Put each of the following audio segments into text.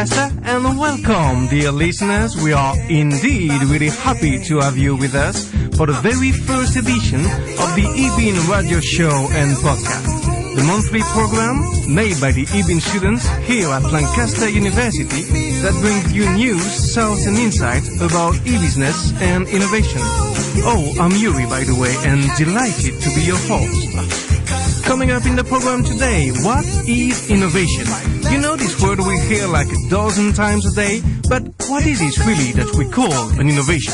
Lancaster, and welcome, dear listeners. We are indeed really happy to have you with us for the very first edition of the Ebin Radio Show and Podcast, the monthly program made by the Ebin students here at Lancaster University that brings you news, thoughts and insights about e-business and innovation. Oh, I'm Yuri, by the way, and delighted to be your host. Coming up in the program today, what is innovation? You know this word we hear like a dozen times a day, but what is it really that we call an innovation?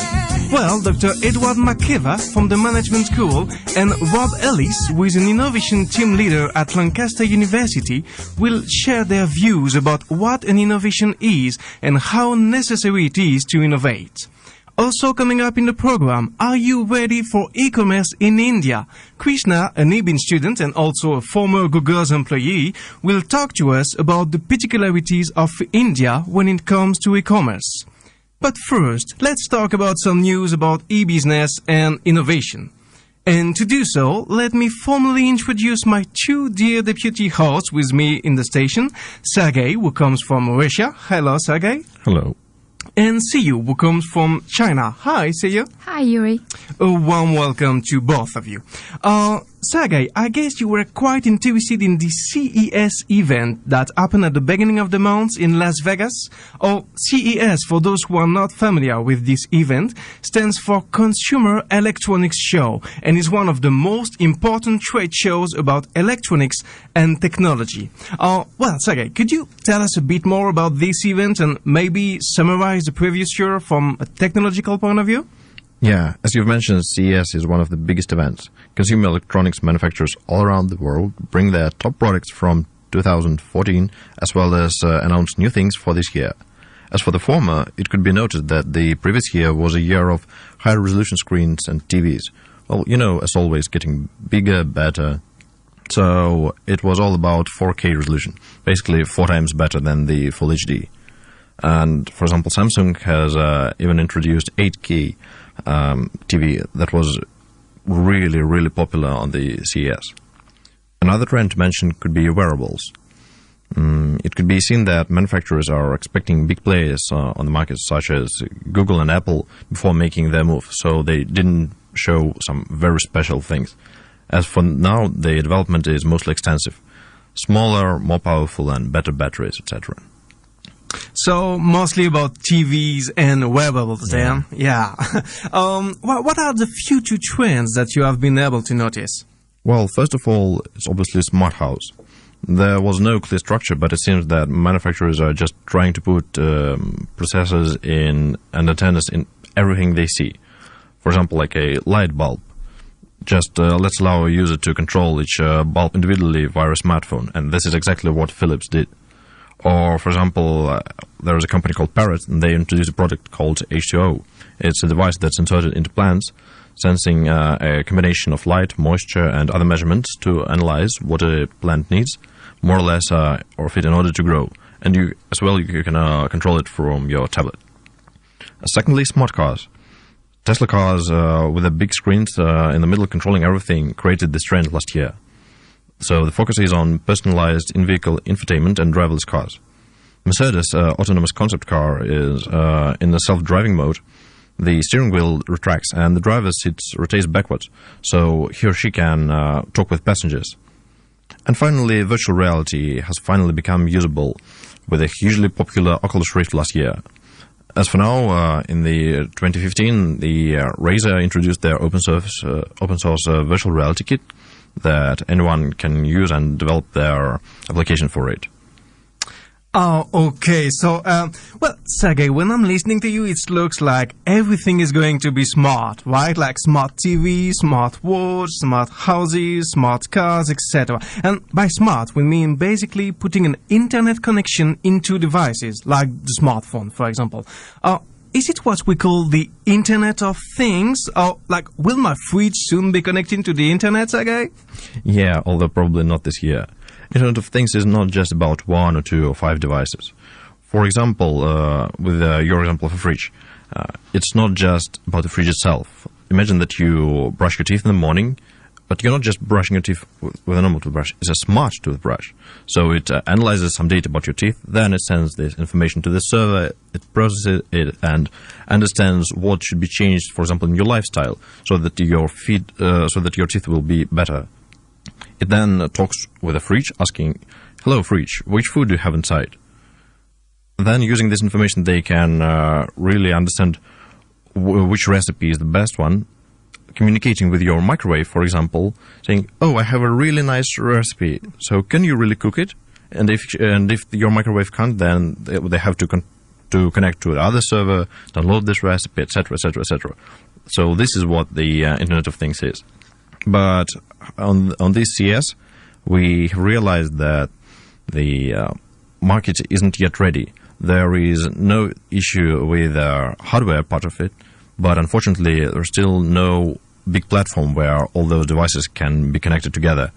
Well, Dr. Edward McKever from the Management School and Rob Ellis, who is an innovation team leader at Lancaster University, will share their views about what an innovation is and how necessary it is to innovate. Also coming up in the program, are you ready for e-commerce in India? Krishna, an Ebin student and also a former Google's employee, will talk to us about the particularities of India when it comes to e-commerce. But first, let's talk about some news about e-business and innovation. And to do so, let me formally introduce my two dear deputy hosts with me in the station, Sergey, who comes from Russia. Hello, Sergey. Hello. And Siyu, who comes from China. Hi, Siyu. Hi, Yuri. A warm welcome to both of you. Sergey, I guess you were quite interested in the CES event that happened at the beginning of the month in Las Vegas. CES, for those who are not familiar with this event, stands for Consumer Electronics Show and is one of the most important trade shows about electronics and technology. Well, Sergey, could you tell us a bit more about this event and maybe summarize the previous year from a technological point of view? Yeah, as you've mentioned, CES is one of the biggest events. Consumer electronics manufacturers all around the world bring their top products from 2014, as well as announce new things for this year. As for the former, it could be noted that the previous year was a year of higher resolution screens and TVs. Well, you know, as always, getting bigger, better. So it was all about 4K resolution, basically 4 times better than the Full HD. And, for example, Samsung has even introduced 8K TV that was really, really popular on the CES. Another trend to mention could be wearables. It could be seen that manufacturers are expecting big players on the market, such as Google and Apple, before making their move, so they didn't show some very special things. As for now, the development is mostly extensive. Smaller, more powerful and better batteries, etc. So, mostly about TVs and wearables then? Yeah. What are the future trends that you have been able to notice? Well, first of all, it's obviously smart house. There was no clear structure, but it seems that manufacturers are just trying to put processors in and antennas in everything they see. For example, like a light bulb. Just let's allow a user to control each bulb individually via a smartphone, and this is exactly what Philips did. Or, for example, there is a company called Parrot, and they introduced a product called H2O. It's a device that's inserted into plants, sensing a combination of light, moisture, and other measurements to analyze what a plant needs, more or less, or fit in order to grow. And you can control it from your tablet. Secondly, smart cars. Tesla cars with the big screens in the middle controlling everything created this trend last year. So the focus is on personalized in-vehicle infotainment and driverless cars. Mercedes' autonomous concept car is in the self-driving mode. The steering wheel retracts and the driver's seat rotates backwards, so he or she can talk with passengers. And finally, virtual reality has finally become usable with a hugely popular Oculus Rift last year. As for now, in the 2015, the Razer introduced their open source virtual reality kit that anyone can use and develop their application for it. Oh, okay. So, well, Sergey, when I'm listening to you, it looks like everything is going to be smart, right? Like smart TV, smart watch, smart houses, smart cars, etc. And by smart, we mean basically putting an internet connection into devices, like the smartphone, for example. Is it what we call the Internet of Things? Or, like, will my fridge soon be connected to the Internet, Sergey? Yeah, although probably not this year. Internet of Things is not just about 1 or 2 or 5 devices. For example, with your example of a fridge, it's not just about the fridge itself. Imagine that you brush your teeth in the morning, but you're not just brushing your teeth with a normal toothbrush. It's a smart toothbrush. So it analyzes some data about your teeth, then it sends this information to the server, it processes it, and understands what should be changed, for example, in your lifestyle, so that your teeth will be better. It then talks with the fridge, asking, "Hello, fridge, which food do you have inside?" Then, using this information, they can really understand which recipe is the best one, communicating with your microwave, for example, saying, "Oh, I have a really nice recipe, so can you really cook it?" And if your microwave can't, then they have to connect to the other server, download this recipe, etc., etc., etc. So this is what the Internet of Things is. But on this CS, we realized that the market isn't yet ready. There is no issue with the hardware part of it, but unfortunately, there's still no big platform where all those devices can be connected together.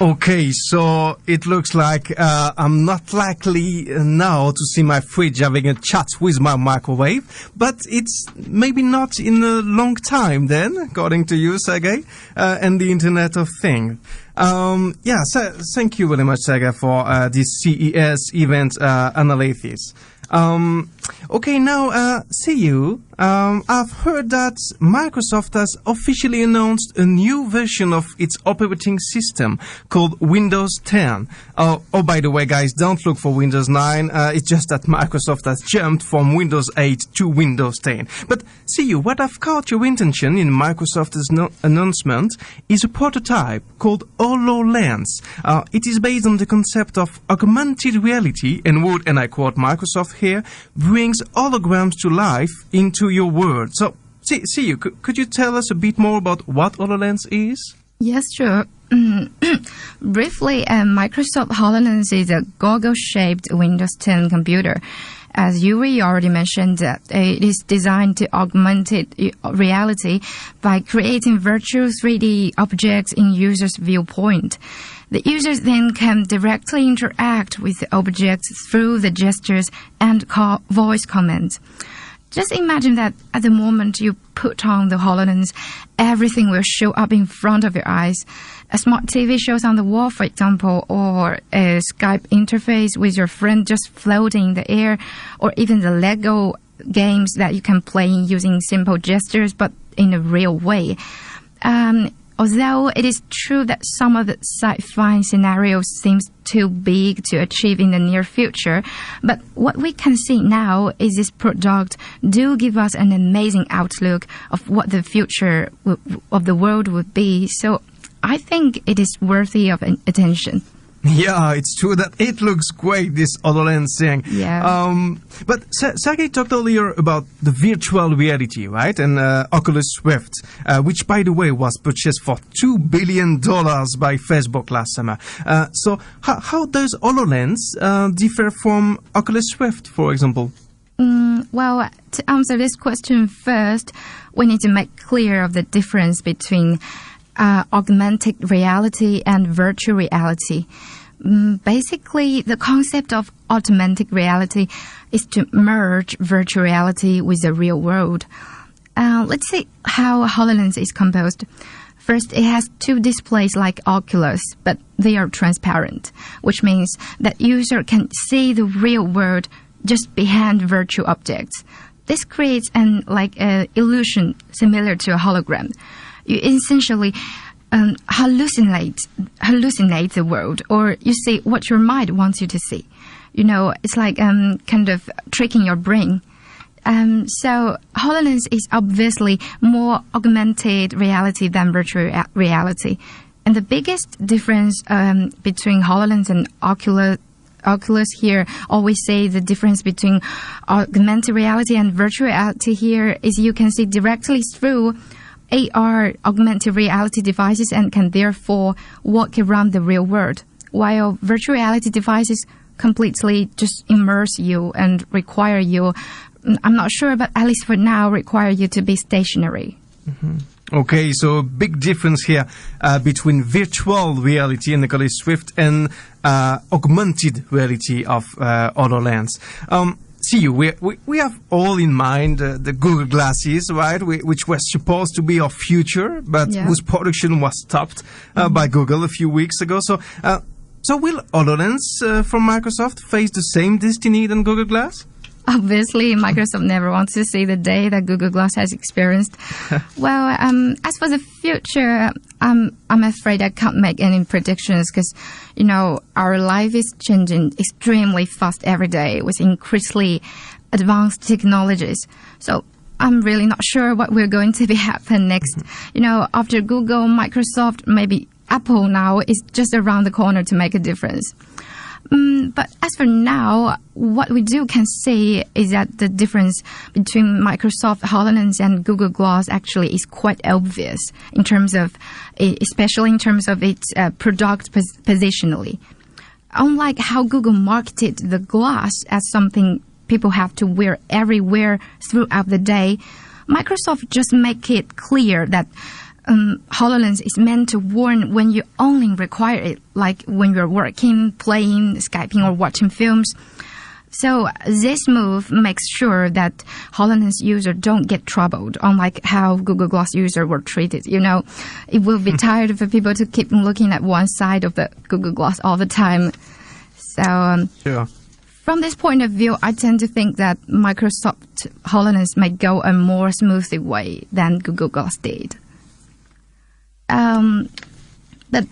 Okay, so it looks like I'm not likely now to see my fridge having a chat with my microwave, but it's maybe not in a long time then, according to you, Sergey, and the Internet of Things. So thank you very much, Sergey, for this CES event analysis. Okay, now, see you. I've heard that Microsoft has officially announced a new version of its operating system called Windows 10. Oh, by the way, guys, don't look for Windows 9. It's just that Microsoft has jumped from Windows 8 to Windows 10. But see you, what I've caught your attention in Microsoft's announcement is a prototype called HoloLens. It is based on the concept of augmented reality and would, and I quote Microsoft here, brings holograms to life into your world. So, see you. Could you tell us a bit more about what HoloLens is? Yes, sure. Briefly, Microsoft HoloLens is a goggle-shaped Windows 10 computer. As Yuri already mentioned, it is designed to augment reality by creating virtual 3D objects in users' viewpoint. The users then can directly interact with the objects through the gestures and voice commands. Just imagine that at the moment you put on the HoloLens, everything will show up in front of your eyes. A smart TV shows on the wall, for example, or a Skype interface with your friend just floating in the air, or even the Lego games that you can play using simple gestures, but in a real way. Although it is true that some of the sci-fi scenarios seems too big to achieve in the near future, but what we can see now is this product do give us an amazing outlook of what the future of the world would be. So I think it is worthy of attention. Yeah, it's true that it looks great, this HoloLens thing. Yeah. But Sergey talked earlier about the virtual reality, right? And Oculus Rift, which, by the way, was purchased for $2 billion by Facebook last summer. So how does HoloLens differ from Oculus Rift, for example? Well, to answer this question first, we need to make clear of the difference between augmented reality and virtual reality. Basically, the concept of augmented reality is to merge virtual reality with the real world. Let's see how HoloLens is composed. First, it has two displays like Oculus, but they are transparent, which means that user can see the real world just behind virtual objects. This creates an illusion similar to a hologram. You essentially hallucinate the world, or you see what your mind wants you to see. You know, it's like kind of tricking your brain. So HoloLens is obviously more augmented reality than virtual reality. And the biggest difference between HoloLens and Oculus here, always say the difference between augmented reality and virtual reality here is you can see directly through AR augmented reality devices and can therefore walk around the real world, while virtual reality devices completely just immerse you and require you, I'm not sure, but at least for now, require you to be stationary. Mm-hmm. Okay, so a big difference here between virtual reality and Oculus Rift and augmented reality of HoloLens. see, we have all in mind the Google glasses, right? Which were supposed to be our future, but whose production was stopped by Google a few weeks ago. So will HoloLens from Microsoft face the same destiny than Google Glass? Obviously, Microsoft never wants to see the day that Google Glass has experienced. Well, as for the future, I'm afraid I can't make any predictions because, our life is changing extremely fast every day with increasingly advanced technologies. So I'm really not sure what we're going to be happen next. After Google, Microsoft, maybe Apple now is just around the corner to make a difference. But as for now, what we can see is that the difference between Microsoft HoloLens and Google Glass actually is quite obvious especially in terms of its product positionally. Unlike how Google marketed the glass as something people have to wear everywhere throughout the day, Microsoft just make it clear that HoloLens is meant to worn when you only require it, like when you're working, playing, Skyping, or watching films. So this move makes sure that HoloLens users don't get troubled, unlike how Google Glass users were treated. It will be tired for people to keep looking at one side of the Google Glass all the time. So from this point of view, I tend to think that Microsoft HoloLens may go a more smoothly way than Google Glass did. But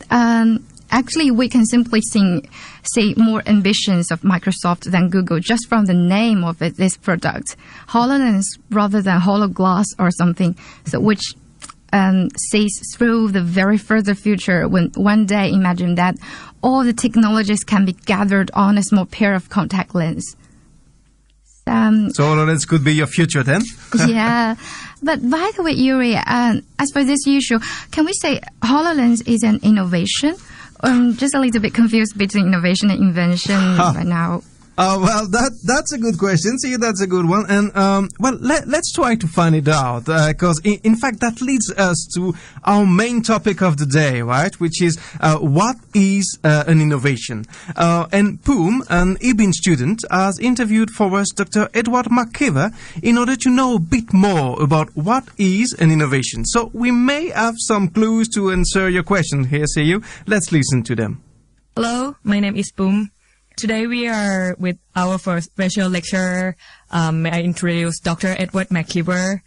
actually, we can simply see more ambitions of Microsoft than Google just from the name of this product, HoloLens rather than HoloGlass or something, so which sees through the very further future. When one day, imagine that all the technologies can be gathered on a small pair of contact lenses. So HoloLens could be your future then? Yeah. But by the way, Yuri, as for this issue, can we say HoloLens is an innovation? Just a little bit confused between innovation and invention right now. Well, that's a good question. See, that's a good one. And, let's try to find it out, because in fact, that leads us to our main topic of the day, right? Which is, what is an innovation? And Poom, an Ebin student, has interviewed for us Dr. Edward McKeever in order to know a bit more about what is an innovation. So we may have some clues to answer your question here, see you. Let's listen to them. Hello, my name is Poom. Today we are with our first special lecturer. May I introduce Dr. Edward McKeever.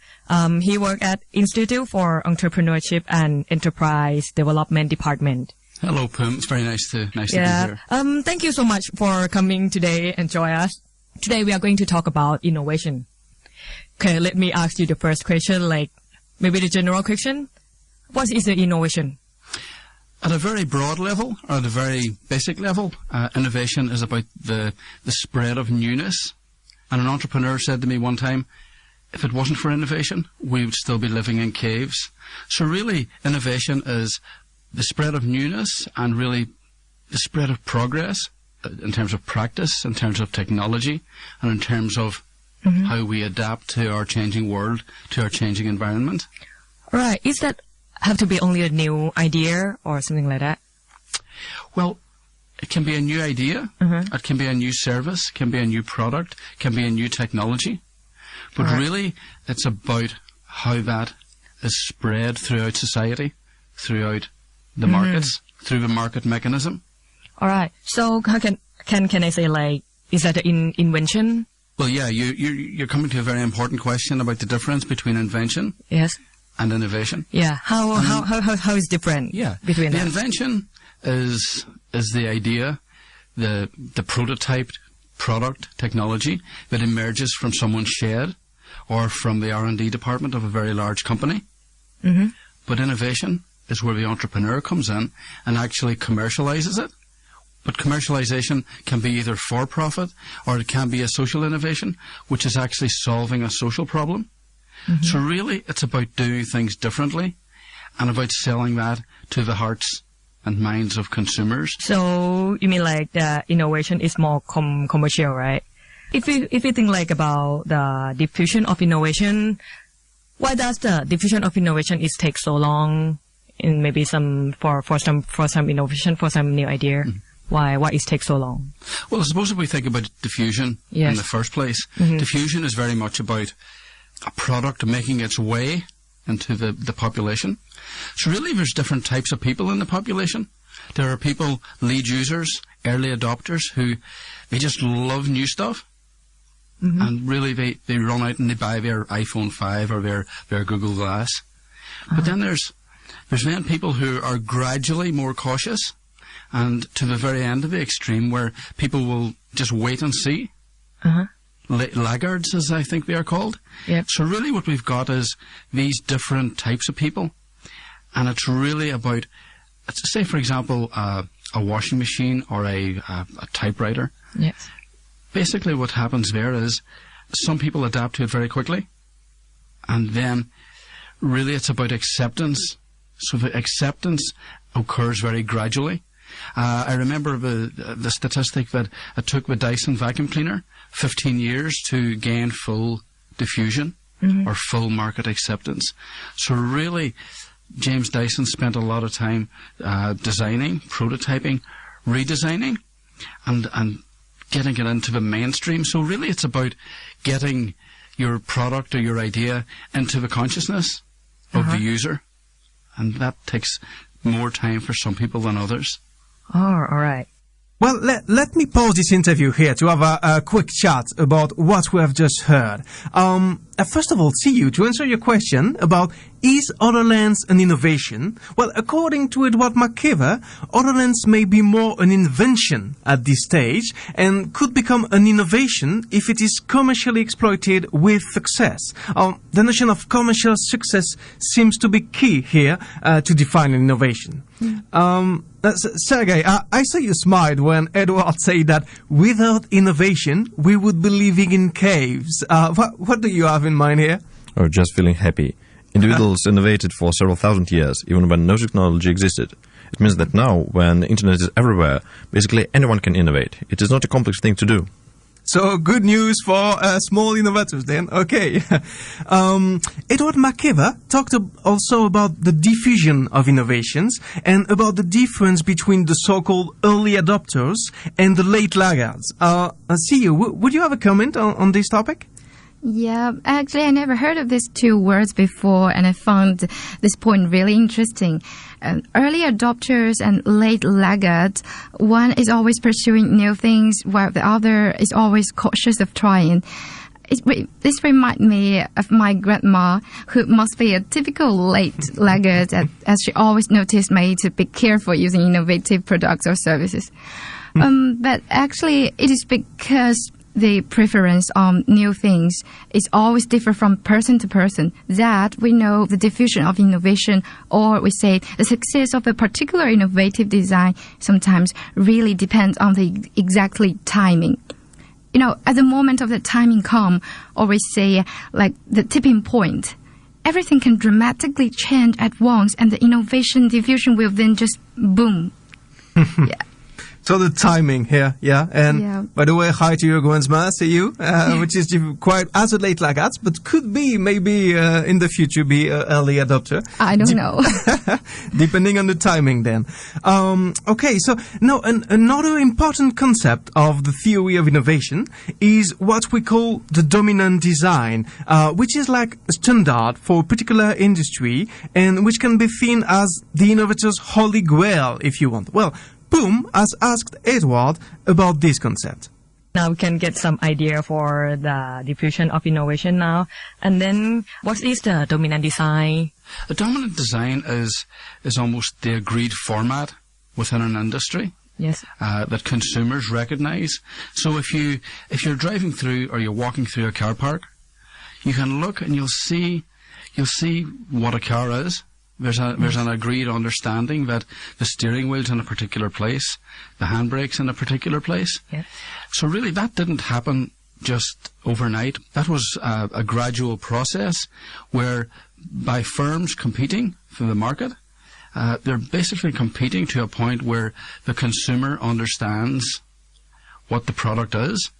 He works at Institute for Entrepreneurship and Enterprise Development Department. Hello, Poom. It's very nice to be here. Thank you so much for coming today and join us. Today we are going to talk about innovation. Okay, let me ask you the first question, like maybe the general question. What is the innovation? At a very broad level, or at a very basic level, innovation is about the spread of newness. And an entrepreneur said to me one time, if it wasn't for innovation, we would still be living in caves. So really, innovation is the spread of newness and really the spread of progress in terms of practice, in terms of technology, and in terms of how we adapt to our changing world, to our changing environment. Right. Is that have to be only a new idea or something like that? Well, it can be a new idea, it can be a new service, can be a new product, can be a new technology. But really, it's about how that is spread throughout society, throughout the markets, through the market mechanism. All right. So how can I say, like, is that an invention? Well, yeah, you're coming to a very important question about the difference between invention. Yes. And innovation. Yeah. How is different? Yeah. Between the that? invention is the idea, the prototyped product technology that emerges from someone's shed or from the R&D department of a very large company. But innovation is where the entrepreneur comes in and actually commercializes it. But commercialization can be either for profit or it can be a social innovation, which is actually solving a social problem. So really, it's about doing things differently and about selling that to the hearts and minds of consumers. So you mean like the innovation is more commercial, right? If you think like about the diffusion of innovation, why does the diffusion of innovation is take so long in maybe for some innovation, for some new idea? Why it takes so long? Well, I suppose if we think about diffusion Yes. in the first place, diffusion is very much about a product making its way into the population. So really there's different types of people in the population. There are people, lead users, early adopters, who they just love new stuff. And really they run out and they buy their iPhone 5 or their Google Glass. But then there's then people who are gradually more cautious, and to the very end of the extreme where people will just wait and see. Laggards, as I think they are called. Yep. So really what we've got is these different types of people, and it's really about, say for example, a washing machine or a typewriter. Yes. Basically what happens there is some people adapt to it very quickly, and then really it's about acceptance. So the acceptance occurs very gradually. I remember the statistic that it took the Dyson vacuum cleaner 15 years to gain full diffusion or full market acceptance. So really, James Dyson spent a lot of time designing, prototyping, redesigning, and getting it into the mainstream. So really it's about getting your product or your idea into the consciousness of the user. And that takes more time for some people than others. Oh, all right. Well, let me pause this interview here to have a quick chat about what we have just heard. First of all, CU, to answer your question about is HoloLens an innovation? Well, according to Edward McKeever, HoloLens may be more an invention at this stage and could become an innovation if it is commercially exploited with success. The notion of commercial success seems to be key here to define an innovation. Sergey, I saw you smiled when Edward said that without innovation, we would be living in caves. What do you have in mind here? Or just feeling happy. Individuals innovated for several thousand years, even when no technology existed. It means that now, when the internet is everywhere, basically anyone can innovate. It is not a complex thing to do. So, good news for small innovators then. Okay. Edward McKeever talked also about the diffusion of innovations and about the difference between the so-called early adopters and the late laggards. CU, would you have a comment on this topic? Yeah, actually, I never heard of these two words before, and I found this point really interesting. Early adopters and late laggards, one is always pursuing new things, while the other is always cautious of trying. This reminds me of my grandma, who must be a typical late laggard, as she always noticed me to be careful using innovative products or services. But actually, it is because the preference on new things is always different from person to person that we know the diffusion of innovation, or we say the success of a particular innovative design, sometimes really depends on the exactly timing. You know, at the moment of the timing come, or we say like the tipping point, everything can dramatically change at once, and the innovation diffusion will then just boom. Yeah. So the timing here, yeah. And Yeah. by the way, hi to your Gwansma, CU, which is quite as a late laggards, but could be maybe in the future be an early adopter. I don't know. Depending on the timing then. Okay, so now another important concept of the theory of innovation is what we call the dominant design, which is like a standard for a particular industry and which can be seen as the innovator's holy grail, if you want. Well, Boom has asked Edward about this concept. Now we can get some idea for the diffusion of innovation now. And then what is the dominant design? The dominant design is almost the agreed format within an industry. Yes. That consumers recognize. So if you're driving through or you're walking through a car park, you can look and you'll see what a car is. There's an agreed understanding that the steering wheel's in a particular place, the handbrake's in a particular place. Yeah. So really that didn't happen just overnight. That was a gradual process where by firms competing for the market, they're basically competing to a point where the consumer understands what the product is.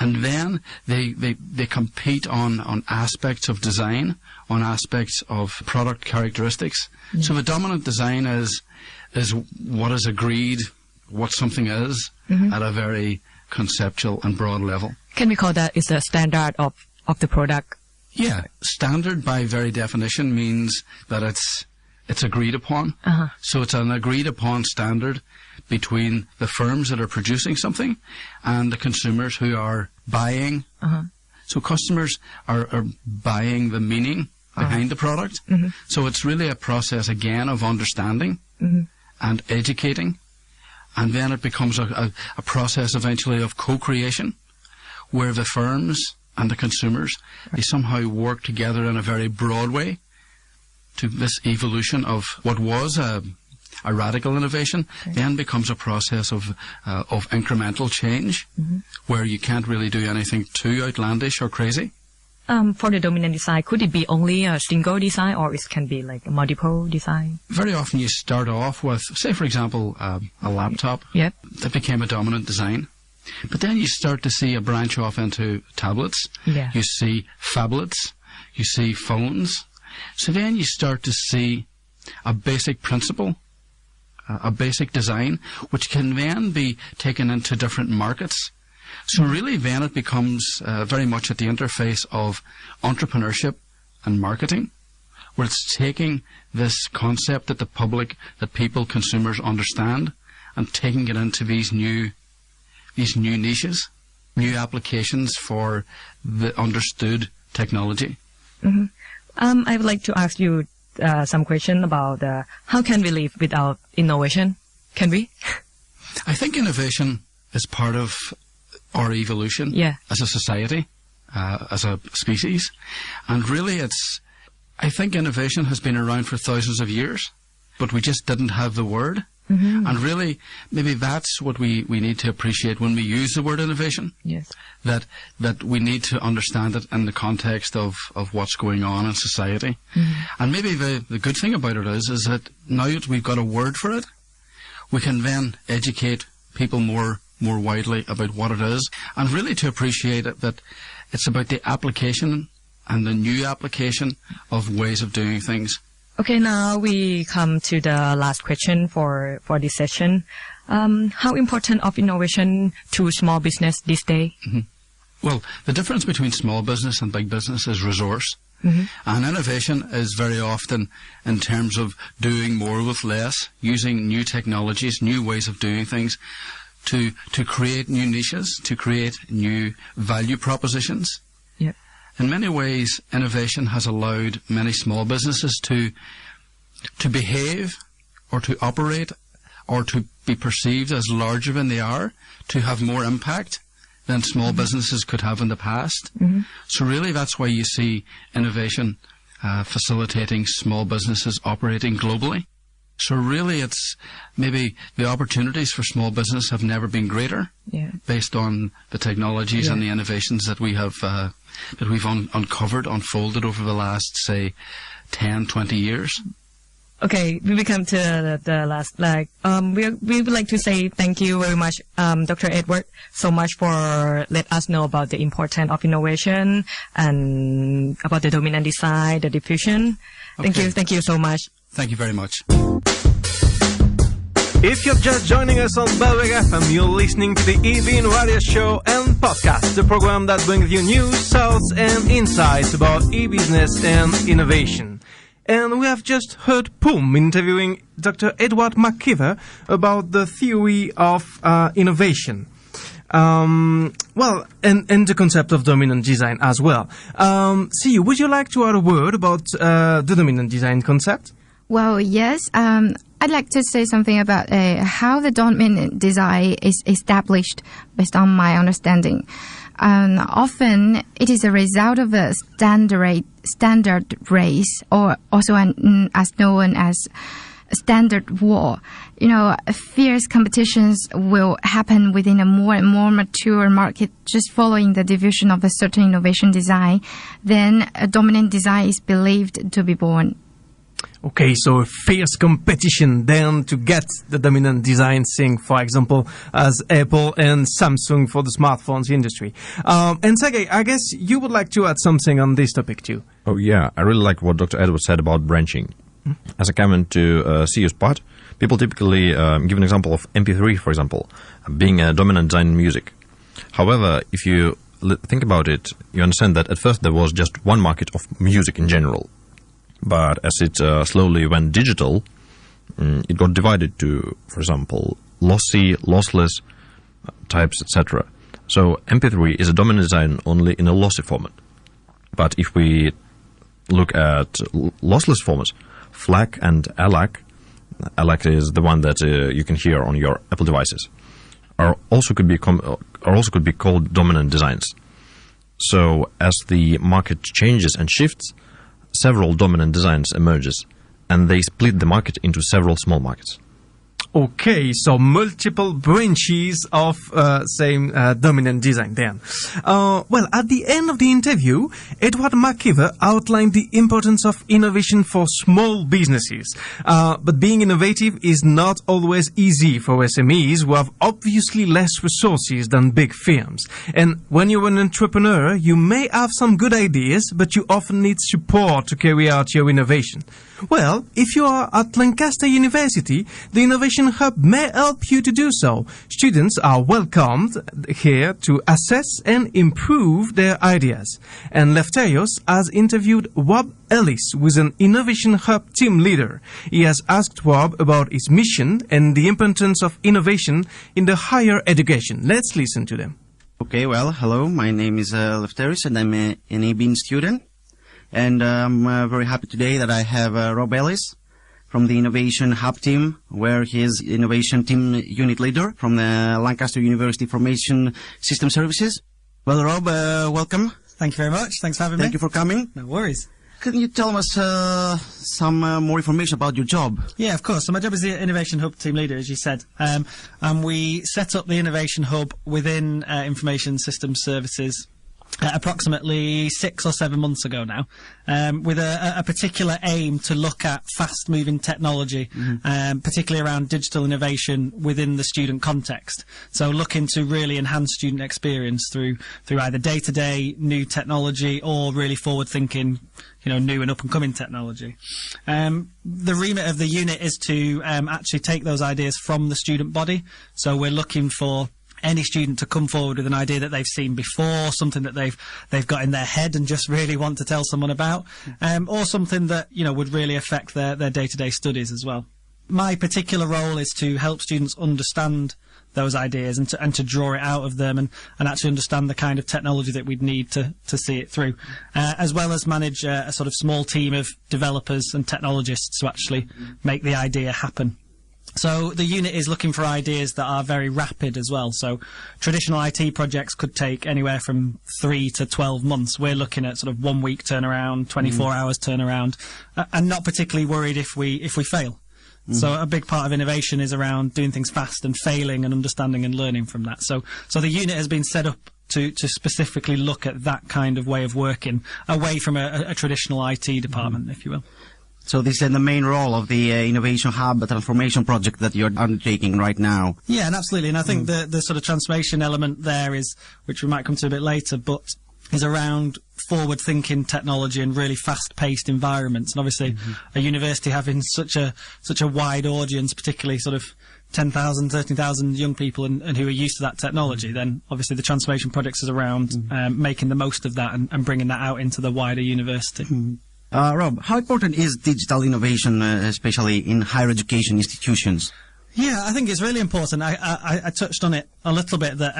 And then they compete on aspects of design, on aspects of product characteristics. Yeah. So the dominant design is what is agreed what something is at a very conceptual and broad level. Can we call that is a standard of the product? Yeah, standard by very definition means that it's agreed upon. So it's an agreed upon standard between the firms that are producing something and the consumers who are buying. So customers are buying the meaning behind the product. So it's really a process again of understanding and educating, and then it becomes a process eventually of co-creation where the firms and the consumers, they somehow work together in a very broad way to this evolution of what was a radical innovation, then becomes a process of incremental change where you can't really do anything too outlandish or crazy. For the dominant design, could it be only a single design, or it can be like a multiple design? Very often you start off with, say for example, a laptop that became a dominant design. But then you start to see a branch off into tablets. You see phablets. You see phones. So then you start to see a basic principle, a basic design, which can then be taken into different markets. So really then it becomes very much at the interface of entrepreneurship and marketing, where it's taking this concept that the public, that people, consumers understand, and taking it into these new niches, new applications for the understood technology. I would like to ask you some question about how can we live without innovation? Can we? I think innovation is part of our evolution as a society, as a species. And really I think innovation has been around for thousands of years, but we just didn't have the word. And really, maybe that's what we need to appreciate when we use the word innovation. That we need to understand it in the context of what's going on in society. And maybe the good thing about it is that now that we've got a word for it, we can then educate people more widely about what it is, and really to appreciate it, that it's about the application and the new application of ways of doing things. Okay, now we come to the last question for this session. How important of innovation to small business this day? Well, the difference between small business and big business is resource. And innovation is very often in terms of doing more with less, using new technologies, new ways of doing things to create new niches, to create new value propositions. In many ways, innovation has allowed many small businesses to behave or to operate or to be perceived as larger than they are, to have more impact than small businesses could have in the past. So really that's why you see innovation facilitating small businesses operating globally. So really it's maybe the opportunities for small business have never been greater based on the technologies and the innovations that we have that we've uncovered, unfolded over the last, say, 10, 20 years. Okay, we come to the last, we would like to say thank you very much, Dr. Edward, so much for let us know about the importance of innovation and about the dominant design, the diffusion. Thank you so much. Thank you very much. If you're just joining us on Belweg FM, you're listening to the Ebin Radio Show and Podcast, the program that brings you news, thoughts and insights about e-business and innovation. And we have just heard Pum interviewing Dr. Edward McKeever about the theory of innovation. And the concept of dominant design as well. See, would you like to add a word about the dominant design concept? Well, yes. I'd like to say something about how the dominant design is established based on my understanding. Often it is a result of a standard race, or also as known as a standard war. Fierce competitions will happen within a more and more mature market just following the division of a certain innovation design. Then a dominant design is believed to be born. Okay, so a fierce competition then to get the dominant design thing, for example, as Apple and Samsung for the smartphones industry. And Sergey, I guess you would like to add something on this topic too. Oh yeah, I really like what Dr. Edward said about branching. As I come into CU's part, People typically give an example of MP3, for example, being a dominant design in music. However, if you think about it, you understand that at first there was just one market of music in general. But as it slowly went digital, it got divided to, for example, lossy, lossless types, etc. So MP3 is a dominant design only in a lossy format. But if we look at lossless formats, FLAC and ALAC is the one that you can hear on your Apple devices, are also could be called dominant designs. So as the market changes and shifts, several dominant designs emerges, and they split the market into several small markets. Okay, so multiple branches of same dominant design then. Well, at the end of the interview, Edward McKeever outlined the importance of innovation for small businesses. But being innovative is not always easy for SMEs who have obviously less resources than big firms. And when you're an entrepreneur, you may have some good ideas, but you often need support to carry out your innovation. Well, if you are at Lancaster University, the Innovation Hub may help you to do so. Students are welcomed here to assess and improve their ideas. And Lefterios has interviewed Rob Ellis, who is an Innovation Hub team leader. He has asked Rob about his mission and the importance of innovation in the higher education. Let's listen to them. Okay, well, hello. My name is Lefterios, and I'm an Ebin student. And I'm very happy today that I have Rob Ellis from the Innovation Hub team, where he is Innovation Team Unit Leader from the Lancaster University Information System Services. Well, Rob, welcome. Thank you very much. Thanks for having me. Thank you for coming. No worries. Can you tell us some more information about your job? Yeah, of course. So my job is the Innovation Hub team leader, as you said. And we set up the Innovation Hub within Information Systems Services approximately 6 or 7 months ago now, with a particular aim to look at fast-moving technology, particularly around digital innovation within the student context. So looking to really enhance student experience through either day-to-day new technology or really forward-thinking, new and up-and-coming technology. The remit of the unit is to actually take those ideas from the student body. So we're looking for any student to come forward with an idea that they've seen before, something that they've got in their head and just really want to tell someone about, or something that would really affect their day-to-day studies as well. My particular role is to help students understand those ideas and to draw it out of them and actually understand the kind of technology that we'd need to see it through, as well as manage a sort of small team of developers and technologists to actually make the idea happen. So the unit is looking for ideas that are very rapid as well. So traditional IT projects could take anywhere from 3 to 12 months. We're looking at sort of 1 week turnaround, 24 hours turnaround, and not particularly worried if we fail. So a big part of innovation is around doing things fast and failing and understanding and learning from that. So the unit has been set up to specifically look at that kind of way of working, away from a traditional IT department, if you will. So this is the main role of the Innovation Hub, the transformation project that you're undertaking right now. Yeah, and absolutely. And I think the sort of transformation element there is, which we might come to a bit later, but is around forward-thinking technology and really fast-paced environments. And obviously, a university having such a wide audience, particularly sort of 10,000, 13,000 young people and who are used to that technology, then obviously the transformation projects is around making the most of that and bringing that out into the wider university. Rob, how important is digital innovation, especially in higher education institutions? Yeah, I think it's really important. I touched on it a little bit that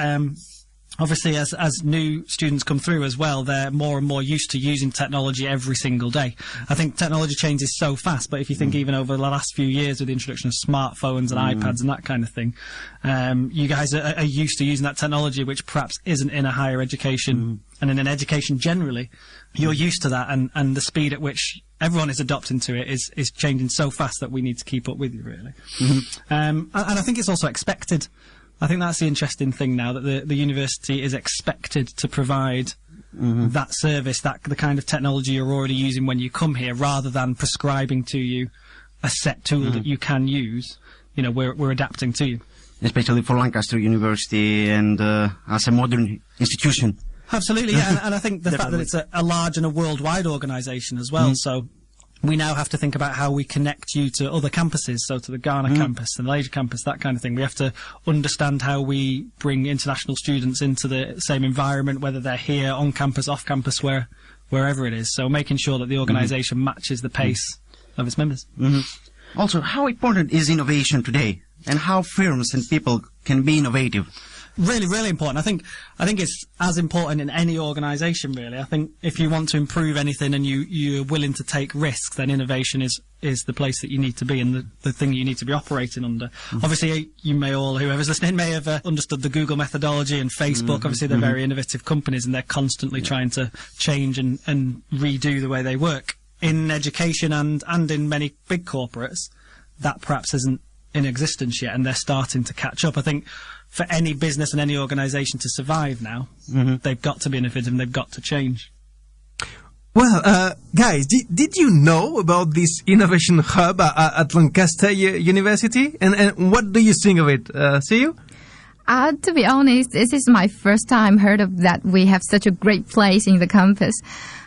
obviously as new students come through as well, they're more and more used to using technology every single day. I think technology changes so fast, but if you think even over the last few years with the introduction of smartphones and iPads and that kind of thing, you guys are used to using that technology, which perhaps isn't in a higher education and in an education generally. You're used to that, and the speed at which everyone is adopting to it is changing so fast that we need to keep up with you, really. And I think it's also expected. I think that's the interesting thing now, that the university is expected to provide that service, the kind of technology you're already using when you come here, rather than prescribing to you a set tool that you can use. We're adapting to you. Especially for Lancaster University and as a modern institution. Absolutely, yeah, and I think the fact that it's a large and a worldwide organisation as well, so we now have to think about how we connect you to other campuses, so to the Ghana campus and the Malaysia campus, that kind of thing. We have to understand how we bring international students into the same environment, whether they're here, on campus, off campus, wherever it is. So making sure that the organisation matches the pace of its members. Also, how important is innovation today, and how firms and people can be innovative? Really, really important. I think it's as important in any organisation, really. I think if you want to improve anything and you're willing to take risks, then innovation is the place that you need to be, and the thing you need to be operating under. Obviously, you may all, whoever's listening, may have understood the Google methodology and Facebook. Obviously, they're very innovative companies, and they're constantly trying to change and redo the way they work. In education and in many big corporates, that perhaps isn't in existence yet, and they're starting to catch up. I think for any business and any organisation to survive now, they've got to be innovative and they've got to change. Well, guys, did you know about this innovation hub at Lancaster University? And what do you think of it? See you? To be honest, this is my first time heard of that we have such a great place in the campus.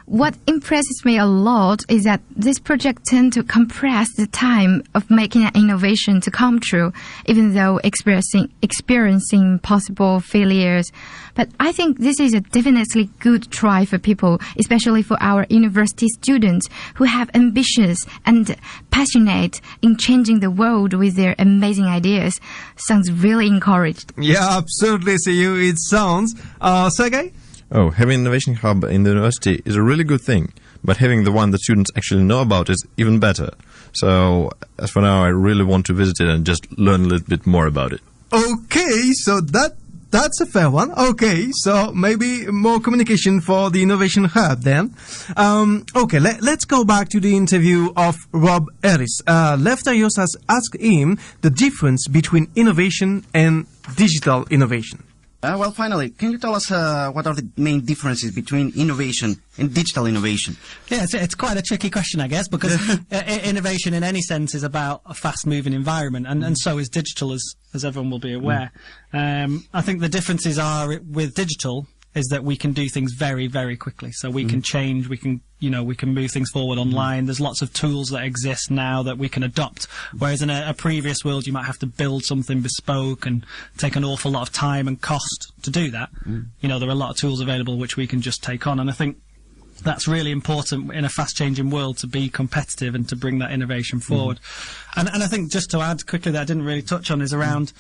What impresses me a lot is that this project tends to compress the time of making an innovation to come true, even though experiencing possible failures. But I think this is a definitely good try for people, especially for our university students who have ambitions and passionate in changing the world with their amazing ideas. Sounds really encouraged. Yeah, absolutely, CU. It sounds. Sergey? Oh, having Innovation Hub in the university is a really good thing, but having the one that students actually know about is even better. So, as for now, I really want to visit it and just learn a little bit more about it. Okay, so that's a fair one. Okay, so maybe more communication for the Innovation Hub then. Okay, let's go back to the interview of Rob Ellis. Lefterios has asked him the difference between innovation and digital innovation. Well, finally, can you tell us what are the main differences between innovation and digital innovation? Yeah, it's quite a tricky question, I guess, because innovation in any sense is about a fast-moving environment, and so is digital, as everyone will be aware. I think the differences are with digital is that we can do things very, very quickly. So we can change, we can move things forward online. There's lots of tools that exist now that we can adopt. Whereas in a previous world, you might have to build something bespoke and take an awful lot of time and cost to do that. There are a lot of tools available which we can just take on. And I think that's really important in a fast-changing world, to be competitive and to bring that innovation forward. And I think, just to add quickly, that I didn't really touch on, is around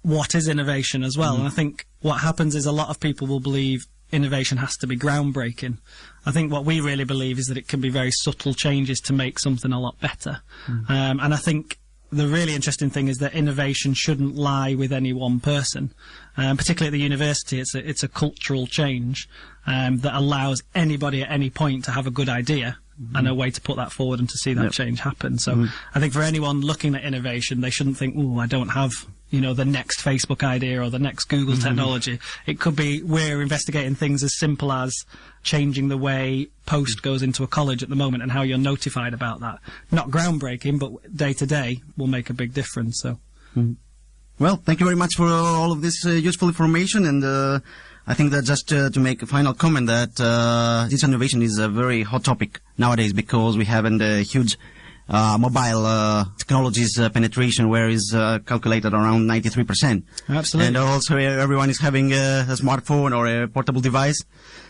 what is innovation as well. And I think what happens is a lot of people will believe innovation has to be groundbreaking. I think what we really believe is that it can be very subtle changes to make something a lot better. And I think the really interesting thing is that innovation shouldn't lie with any one person. Particularly at the university, it's a cultural change that allows anybody at any point to have a good idea and a way to put that forward and to see that change happen. So I think for anyone looking at innovation, they shouldn't think, oh, I don't have the next Facebook idea or the next Google technology. It could be we're investigating things as simple as changing the way post goes into a college at the moment and how you're notified about that. Not groundbreaking, but day to day will make a big difference. So, Well, thank you very much for all of this useful information, and I think that just to make a final comment, that this innovation is a very hot topic nowadays, because we have a huge mobile technologies penetration, where is calculated around 93%. Absolutely. And also everyone is having a smartphone or a portable device.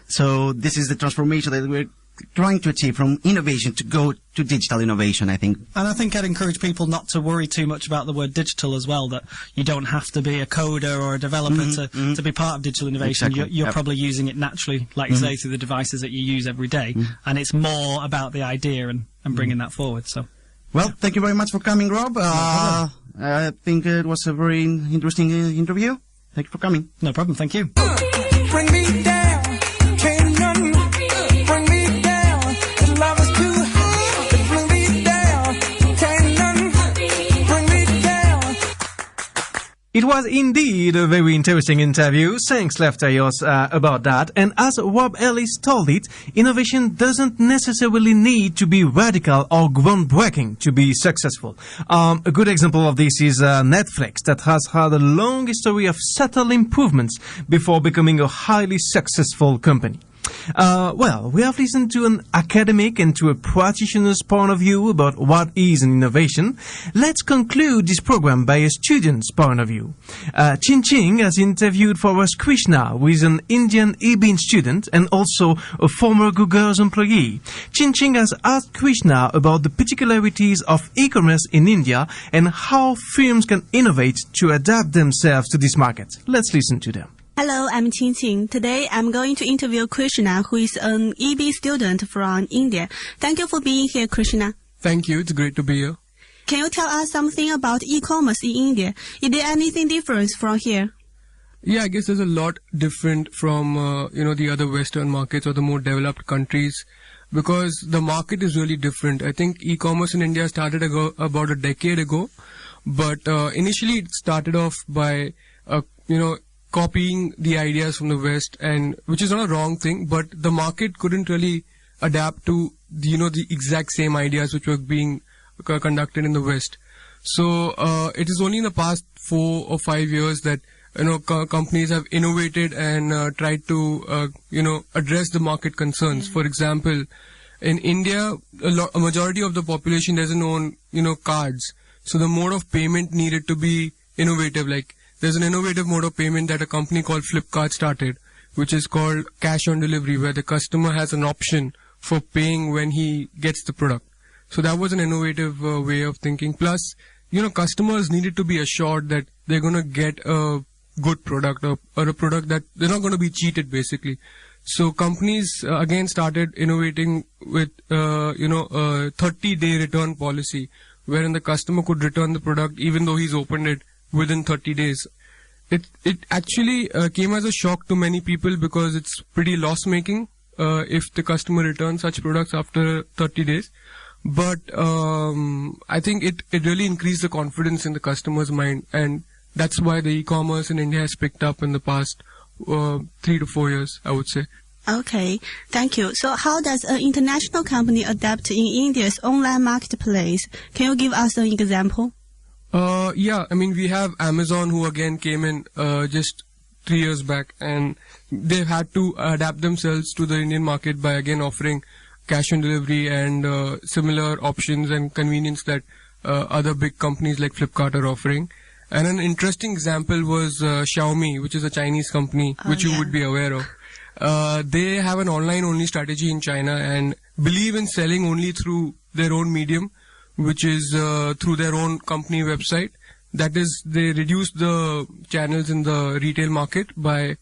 So this is the transformation that we're trying to achieve, from innovation to go to digital innovation, I think. And I think I'd encourage people not to worry too much about the word digital as well, that you don't have to be a coder or a developer to be part of digital innovation. Exactly. You're probably using it naturally, like you say, through the devices that you use every day. And it's more about the idea and bringing that forward. So, well, thank you very much for coming, Rob. I think it was a very interesting interview. Thank you for coming. No problem, thank you. Bring me down, can't none bring me down. The love is too high to bring me down. Can't none bring me down. It was indeed a very interesting interview. Thanks, Lefterios, about that. And as Rob Ellis told it, innovation doesn't necessarily need to be radical or groundbreaking to be successful. A good example of this is Netflix, that has had a long history of subtle improvements before becoming a highly successful company. Well, we have listened to an academic and to a practitioner's point of view about what is an innovation. Let's conclude this program by a student's point of view. Chin Ching has interviewed for us Krishna, who is an Indian Ebin student and also a former Google's employee. Chin Ching has asked Krishna about the particularities of e-commerce in India and how firms can innovate to adapt themselves to this market. Let's listen to them. Hello, I'm Qing Qing. Today I'm going to interview Krishna, who is an EB student from India. Thank you for being here, Krishna. Thank you. It's great to be here. Can you tell us something about e-commerce in India? Is there anything different from here? Yeah, I guess there's a lot different from, the other Western markets or the more developed countries, because the market is really different. I think e-commerce in India started about a decade ago, but initially it started off by, copying the ideas from the West, and which is not a wrong thing, but the market couldn't really adapt to the exact same ideas which were being conducted in the West. So it is only in the past 4 or 5 years that companies have innovated and tried to address the market concerns. For example, in India, a majority of the population doesn't own cards, so the mode of payment needed to be innovative. Like, there's an innovative mode of payment that a company called Flipkart started, which is called cash on delivery, where the customer has an option for paying when he gets the product. So that was an innovative way of thinking. Plus, customers needed to be assured that they're going to get a good product or a product that they're not going to be cheated, basically. So companies again started innovating with a 30-day return policy, wherein the customer could return the product even though he's opened it within 30 days. It actually came as a shock to many people because it's pretty loss-making if the customer returns such products after 30 days. But I think it really increased the confidence in the customer's mind, and that's why the e-commerce in India has picked up in the past 3 to 4 years, I would say. Okay, thank you. So how does an international company adapt in India's online marketplace? Can you give us an example? We have Amazon, who again came in just 3 years back, and they've had to adapt themselves to the Indian market by again offering cash on delivery and similar options and convenience that other big companies like Flipkart are offering. And an interesting example was Xiaomi, which is a Chinese company, which you would be aware of. They have an online-only strategy in China and believe in selling only through their own medium, which is through their own company website. That is, they reduce the channels in the retail market by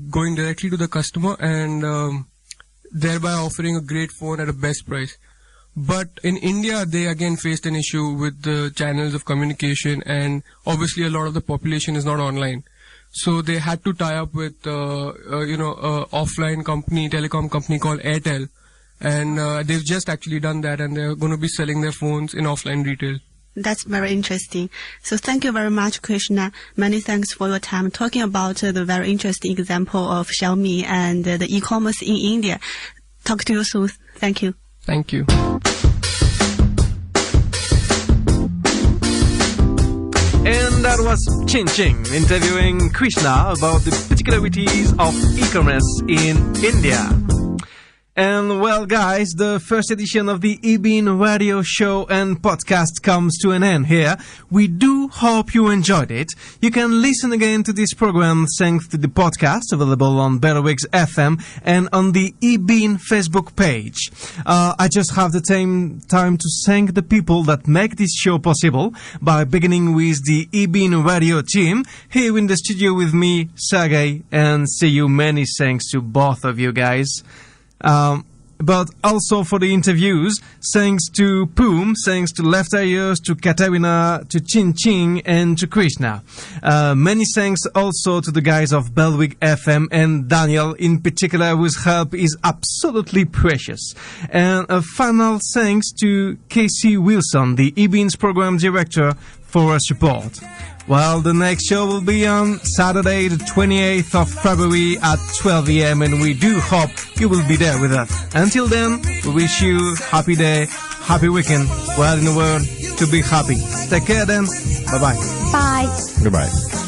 going directly to the customer and thereby offering a great phone at a best price. But in India, they again faced an issue with the channels of communication, and obviously a lot of the population is not online. So they had to tie up with, offline company, telecom company called Airtel. And they've just actually done that, and they're going to be selling their phones in offline retail. That's very interesting. So thank you very much, Krishna. Many thanks for your time talking about the very interesting example of Xiaomi and the e-commerce in India. Talk to you soon. Thank you. Thank you. And that was Chin Ching interviewing Krishna about the particularities of e-commerce in India. And well, guys, the first edition of the Ebin Radio Show and Podcast comes to an end here. We do hope you enjoyed it. You can listen again to this program thanks to the podcast available on Betterwix FM and on the Ebin Facebook page. I just have the time to thank the people that make this show possible by beginning with the Ebin Radio team here in the studio with me, Sergey, and see you. Many thanks to both of you guys. But also for the interviews, thanks to Poom, thanks to Left Ears, to Katarina, to Chin Ching, and to Krishna. Many thanks also to the guys of Belwig FM and Daniel in particular, whose help is absolutely precious. And a final thanks to Casey Wilson, the Ebin's program director, for her support. Well, the next show will be on Saturday, the 28th of February at 12 a.m. and we do hope you will be there with us. Until then, we wish you happy day, happy weekend, well in the world to be happy. Take care then. Bye-bye. Bye. Goodbye.